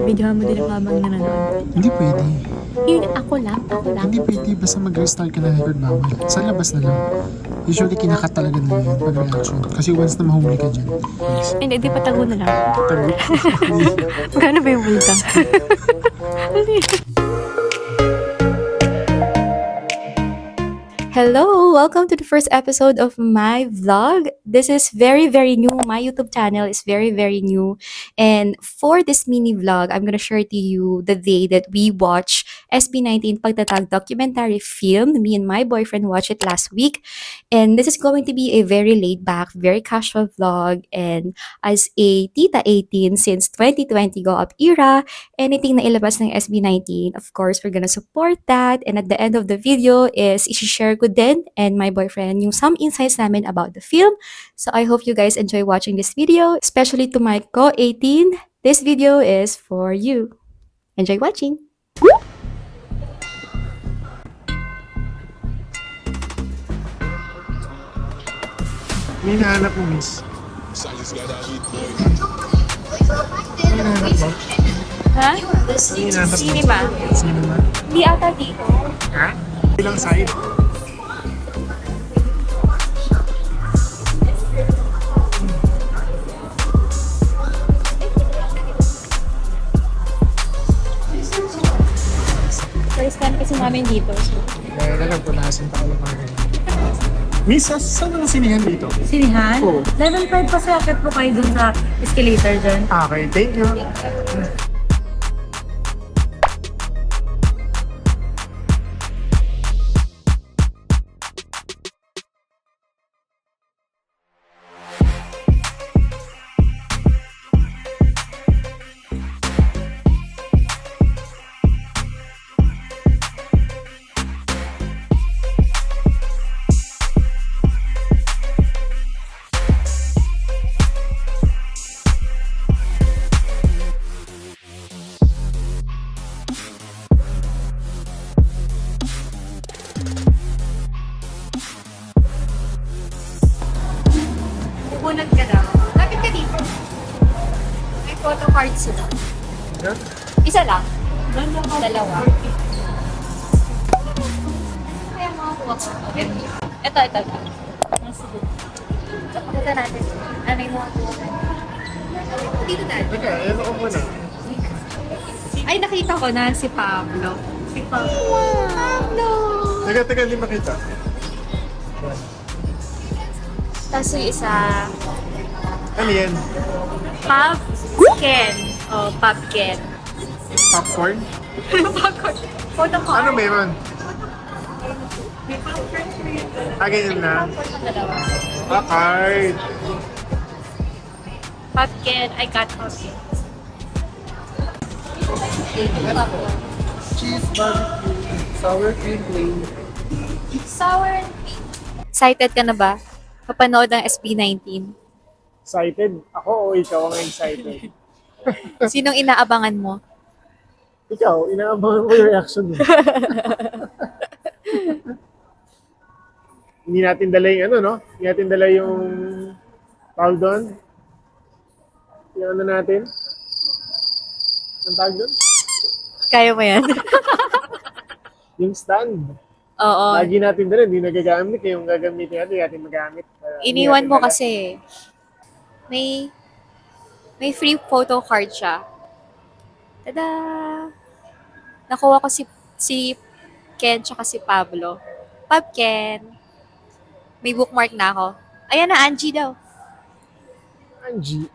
videohan mo din ako habang nanonood. Hindi pwede. Yun, ako lang. Hindi pwede. Basta mag-restart ka na record bawal. Sa labas na lang. Usually kinakat talaga na yun pag reaction. Kasi once na mahuli ka dyan. Please. Hindi, di patago na lang. Tago. Magkano ba yung multa? Hello! Welcome to the first episode of my vlog. This is very new. My YouTube channel is very new. And for this mini vlog, I'm gonna share to you the day that we watch SB19 Pagtatag documentary film. Me and my boyfriend watched it last week. And this is going to be a very laid back, very casual vlog. And as a Tita 18 since 2020 Go Up era, anything na ilabas ng SB19, of course, we're gonna support that. And at the end of the video is i-share ko din and my boyfriend yung some insights namin about the film. So I hope you guys enjoy watching this video, especially to my co-18. This video is for you. Enjoy watching! May nahanap mo, miss. May nahanap mo? Ha? May nahanap mo? Cinema? Cinema? Hindi ata dito. Ha? Ilang side? First time kasi namin dito. So. Kaya lang, punasan pa ako mga ganyan. Miss, saan ang sinihan dito? Sinihan? Oo. Level 5 pa sa akit po kayo dun sa escalator dyan. Okay, thank you. Pupunod ka daw. Lapit ka dito. May photo card sila. Isa lang. Dalawa. Kaya mga kuha ko. Ito. Pakita natin. Ano yung mga kuha ko? Dito dahil. Teka, ano ko muna? Ay, nakita ko na si Pablo. Si Pablo. Pablo! Teka, hindi makita. Tapos yung isa, Ano yan? Popken. O, Popken. Popcorn? Popcorn. Photo card. Ano meron? May popcorn for you. Ganyan na. Popcorn na dalawa. Card. Popken. I got Popken. Cheese barbecue. Sour cream plain. Sour and cream. Excited ka na ba? Papanood ng SB19. Excited? Ako o ikaw ang excited? Sinong inaabangan mo? Ikaw, inaabangan ko yung reaction mo. Hindi natin dala yung ano, no? Hindi natin dala yung tawag doon. Yung ano natin? Ang tawag doon? Kaya mo yan? Yung stand. Oo. Lagi natin dala, hindi nagagamit. Yung gagamitin natin, natin magamit. Hindi Iniwan natin mo dala. kasi. May free photo card siya. Tada! Nakuha ko si Ken tsaka si Pablo. Ken. May bookmark na ako. Ayan na, Angie daw. Angie.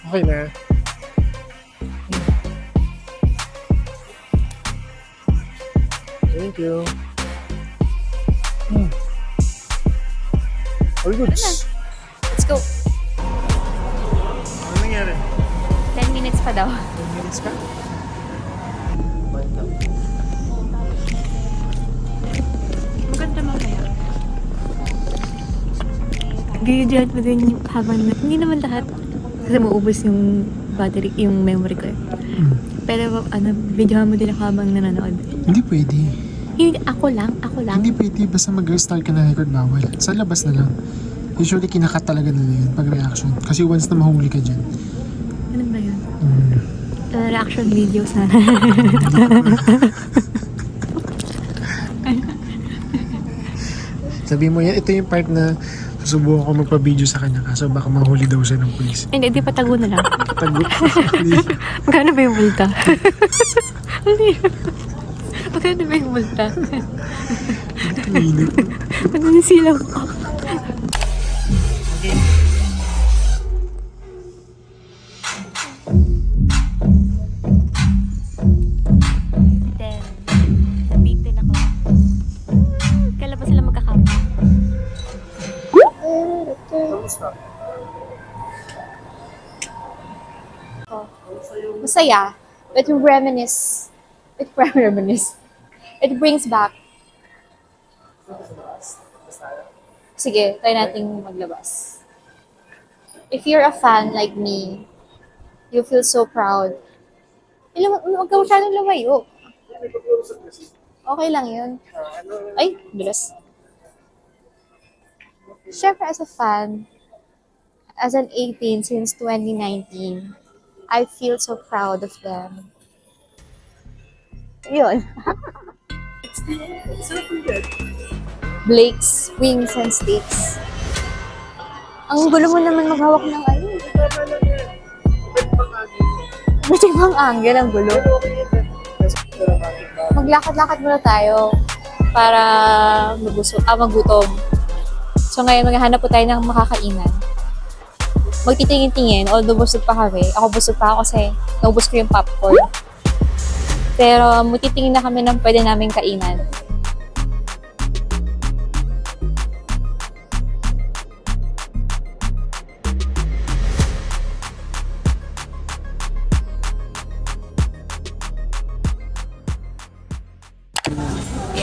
Okay na. Thank you. All goods. Let's go. Ano nangyari? 10 minutes pa daw. 10 minutes ka? Maganda mamaya. Bibidyohan mo din yung habang hindi naman lahat kasi maubos yung battery, yung memory ko eh. Pero videohan mo din ako habang nanonood. Hindi pwede. Hindi, ako lang. Hindi pwede. Basta mag-restart ka na record bawal. Sa labas na lang. Usually kinakat talaga na yun pag reaction. Kasi once na mahuli ka dyan. Ano ba yun? Reaction video sana. Sabi mo yan, ito yung part na susubukan ko magpa-video sa kanya kaso baka mahuli daw siya ng pulis. Hindi, di patago na lang. Tago. Magkano ba yung multa? Magkano ba yung multa? Init. Nanisilaw ko. Then, nabitin ako. Kailan ba sila magkakama? Masaya. But you reminisce. It reminisce. It brings back. Sige, try nating maglabas. If you're a fan like me, you feel so proud. Huwag ka masyadong lumayo. Okay lang yun. Ay, dulas. Siyempre, as a fan, as an 18 since 2019, I feel so proud of them. Yun. Blake's Wings and Steaks. Ang gulo mo naman maghawak ng ano. Ba't ibang angle ang gulo? Maglakad-lakad muna tayo para magutom. So ngayon, maghahanap po tayo ng makakainan. Magtitingin-tingin, although busog pa kami. Ako busog pa ako kasi naubos ko yung popcorn. Pero magtitingin na kami ng pwede naming kainan.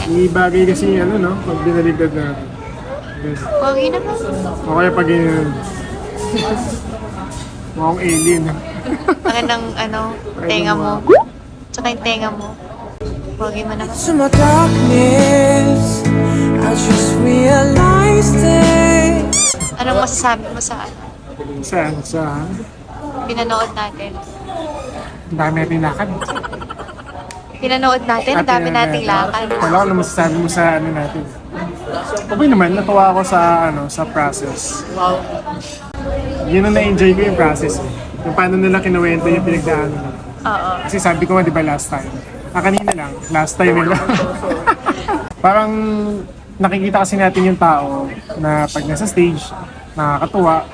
May bagay kasi ano no, pag binaligtad natin. Pogi naman. O kaya pag yun, mukhang alien. Ang ng tenga mo. Tsaka yung tenga mo. Pogi mo naman. To my darkness, I just realized it. Anong masasabi mo sa Saan? pinanood natin? Ang dami natin lakad. Pinanood natin, ang dami nating lakad. Wala ko na masasabi mo sa ano natin. Okay naman, natuwa ako sa process. Yun ang na-enjoy ko yung process. Yung paano nila kinuwento yung pinagdaanan nila. Oo. Kasi sabi ko nga, di ba last time? Kanina lang, last time nila. Parang nakikita kasi natin yung tao na pag nasa stage, nakakatuwa,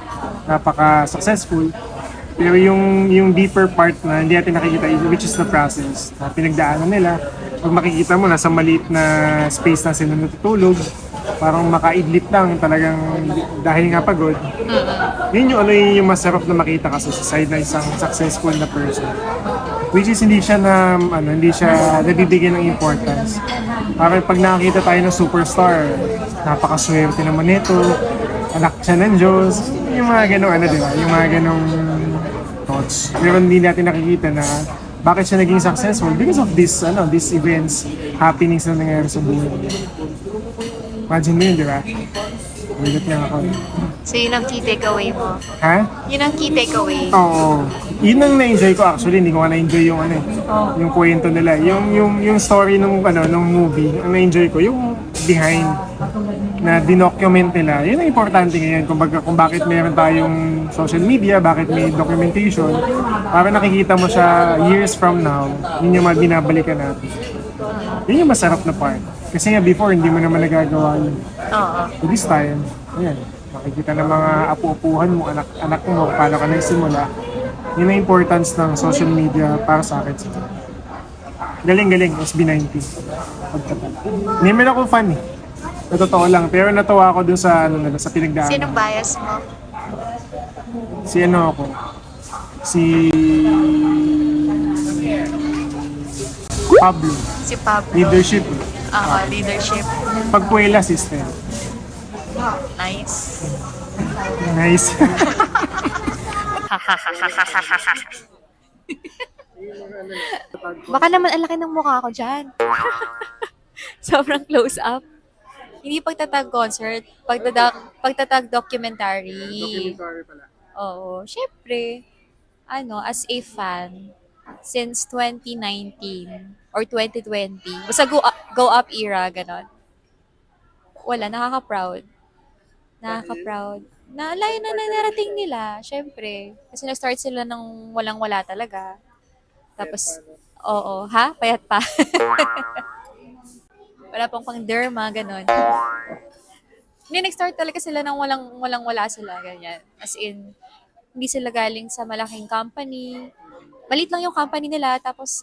napaka-successful. Pero yung deeper part na hindi natin nakikita, which is the process, na pinagdaanan nila. Pag makikita mo, nasa maliit na space na sila natutulog, parang makaidlip lang talagang dahil nga pagod. Yun yung masarap na makita kasi sa side na isang successful na person. Which is hindi siya nabibigyan ng importance. Parang pag nakakita tayo ng superstar, napakaswerte naman nito, anak siya ng Diyos, yung mga ganong di ba? Yung mga ganong thoughts. Pero hindi natin nakikita na bakit siya naging successful because of these events, happenings na nangyayari sa buhay. Imagine mo yun, di ba? Bigat nga ako. So yun ang key takeaway mo. Ha? Yun ang key takeaway. Oo. Yun ang na-enjoy ko actually. Hindi ko nga na-enjoy yung yung kwento nila. Yung story nung movie, ang na-enjoy ko, yung behind na dinocument nila. Yun ang importante ngayon. Kung bakit meron tayong social media, bakit may documentation, para nakikita mo siya years from now, yun yung mga binabalikan natin. Yun yung masarap na part. Kasi nga before, hindi mo naman nagagawa yun. Oo. So this time, ayan, makikita ng mga apu-apuhan mo, anak mo, paano ka nagsimula. Yun ang importance ng social media para sa akin. Galing, SB19. Hindi man ako fan eh. Sa totoo lang, pero natuwa ako dun sa, sa pinagdaan. Sinong bias mo? Si ako? Si Pablo. Si Pablo. Leadership. Oo, leadership. Pagpuela system. Nice. Nice. Baka naman ang laki ng mukha ko dyan. Sobrang close up. Hindi pagtatag concert, pagtatag documentary. Documentary pala. Oo, syempre. as a fan since 2019 or 2020. Basta go up era, ganon. Wala, nakaka-proud. Nakaka-proud. Na layo na narating nila, syempre. Kasi nag-start sila ng walang-wala talaga. Tapos, oo, ha? Payat pa. Wala pang pang derma, ganon. Hindi, nag-start talaga sila ng walang-wala sila, ganyan. As in, hindi sila galing sa malaking company. Maliit lang yung company nila, tapos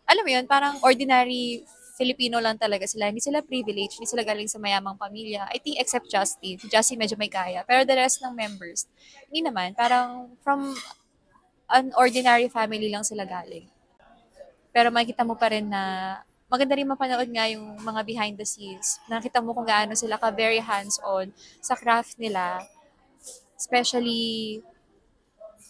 alam mo yun, parang ordinary Filipino lang talaga sila. Hindi sila privileged, hindi sila galing sa mayamang pamilya. I think except Justin. Si Justin medyo may kaya. Pero the rest ng members, hindi naman. Parang from an ordinary family lang sila galing. Pero makikita mo pa rin na maganda rin mapanood nga yung mga behind the scenes. Nakita mo kung gaano sila ka very hands-on sa craft nila. Especially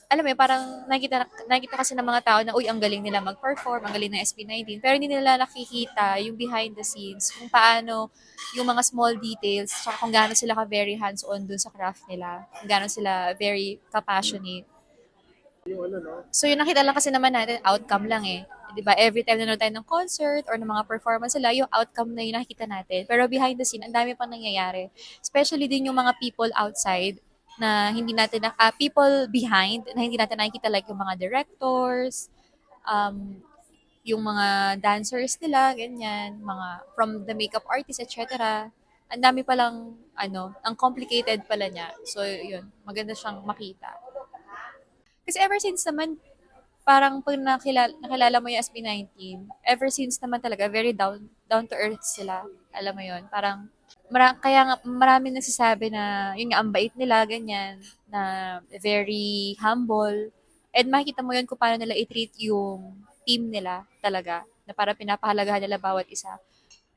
alam mo yun, parang nakikita kasi ng mga tao na, uy, ang galing nila mag-perform, ang galing ng SB19, pero hindi nila nakikita yung behind the scenes, kung paano yung mga small details, tsaka kung gaano sila ka-very hands-on dun sa craft nila, kung gaano sila very ka-passionate. So yung nakita lang kasi naman natin, outcome lang eh. 'Di ba? Every time nanonood tayo ng concert or ng mga performance nila, yung outcome na yung nakikita natin. Pero behind the scene, ang dami pang nangyayari. Especially din yung mga people outside na hindi natin people behind na hindi natin nakikita, like yung mga directors, um, yung mga dancers nila, ganyan, mga from the makeup artist, etc. Ang dami palang ang complicated pala niya. So yun, maganda siyang makita. Kasi ever since naman, parang pag nakilala mo yung SB19, ever since naman talaga, very down to earth sila. Alam mo yon, parang, kaya nga marami nagsasabi na, yung nga, ang bait nila, ganyan, na very humble. And makikita mo yun kung paano nila i-treat yung team nila talaga, na parang pinapahalagahan nila bawat isa.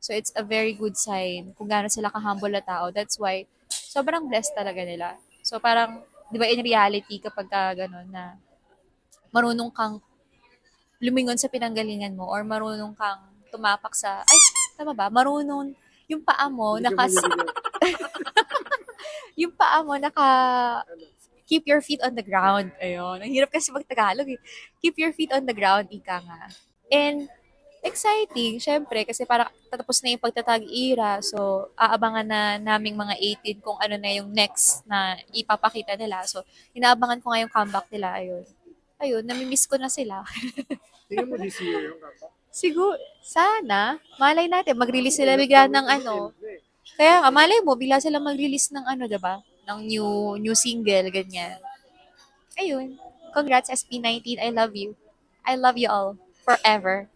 So it's a very good sign kung gaano sila ka-humble na tao. That's why, sobrang blessed talaga nila. So parang, di ba in reality, kapag gano'n na marunong kang lumingon sa pinanggalingan mo or marunong kang tumapak sa, ay, tama ba? Marunong, yung paa mo, yung paa mo, keep your feet on the ground. Ayun. Ang hirap kasi mag-Tagalog eh. Keep your feet on the ground, ika nga. And, exciting, syempre, kasi parang tatapos na yung pagtatag-ira. So, aabangan na naming mga 18 kung ano na yung next na ipapakita nila. So, inaabangan ko nga yung comeback nila. Ayun, namimiss ko na sila. Tingnan mo this year yung kanta. Siguro, sana, malay natin, mag-release sila bigla ng Kaya nga, malay mo, bigla sila mag-release ng diba? Ng new single, ganyan. Ayun. Congrats, SB19. I love you. I love you all. Forever.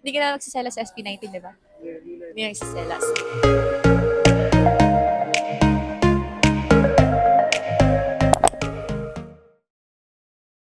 Hindi ka na nagsisela sa SB19, diba? Hindi na nagsiselas.